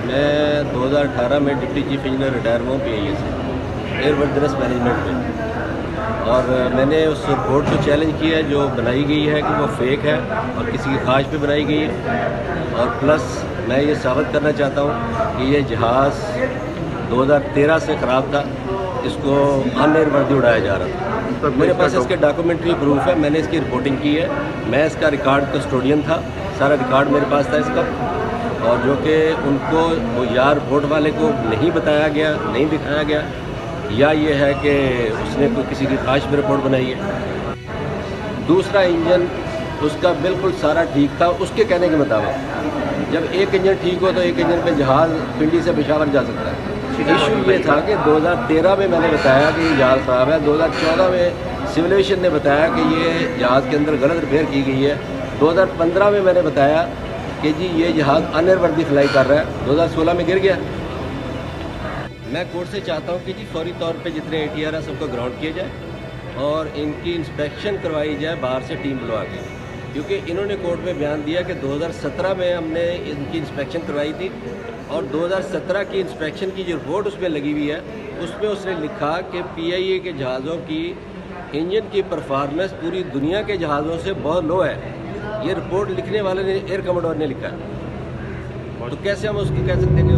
मैं 2018 में deputy chief engineer retire हुआ PIA से एयरवर्दीनेस मैनेजमेंट में, और मैंने उस रिपोर्ट को चैलेंज किया है जो बनाई गई है कि वो फेक है और किसी की ख्वाहिश पे बनाई गई है। और प्लस मैं ये साबित करना चाहता हूँ कि ये जहाज़ 2013 से ख़राब था, इसको अनएयरवर्दी उड़ाया जा रहा था। मेरे पास इसके डॉक्यूमेंट्री प्रूफ है, मैंने इसकी रिपोर्टिंग की है, मैं इसका रिकॉर्ड कस्टोडियन था, सारा रिकॉर्ड मेरे पास था इसका। और जो कि उनको वो या रिपोर्ट वाले को नहीं बताया गया, नहीं दिखाया गया, या ये है कि उसने कोई किसी की ख्वाहिश में रिपोर्ट बनाई है। दूसरा इंजन उसका बिल्कुल सारा ठीक था उसके कहने के मुताबिक। जब एक इंजन ठीक हो तो एक इंजन पे जहाज़ पिंडी से पेशावर जा सकता है। इशू ये था कि 2013 में मैंने बताया कि ये जहाज़ ख़राब है, 2014 में सिविल एविएशन ने बताया कि ये जहाज़ के अंदर गलत रिपेयर की गई है, 2015 में मैंने बताया कि जी ये जहाज़ अनएयरवर्दी फ्लाई कर रहा है, 2016 में गिर गया। मैं कोर्ट से चाहता हूँ कि जी फौरी तौर पे जितने ATR है सबको ग्राउंड किया जाए और इनकी इंस्पेक्शन करवाई जाए बाहर से टीम बुलवा के, क्योंकि इन्होंने कोर्ट में बयान दिया कि 2017 में हमने इनकी इंस्पेक्शन करवाई थी और 2017 की इंस्पेक्शन की जो रिपोर्ट उसमें लगी हुई है उसमें उसने लिखा कि PIA के जहाज़ों की इंजन की परफॉर्मेंस पूरी दुनिया के जहाज़ों से बहुत लो है। ये रिपोर्ट लिखने वाले ने एयर कमोडोर ने लिखा है, तो कैसे हम उसको कह सकते हैं कि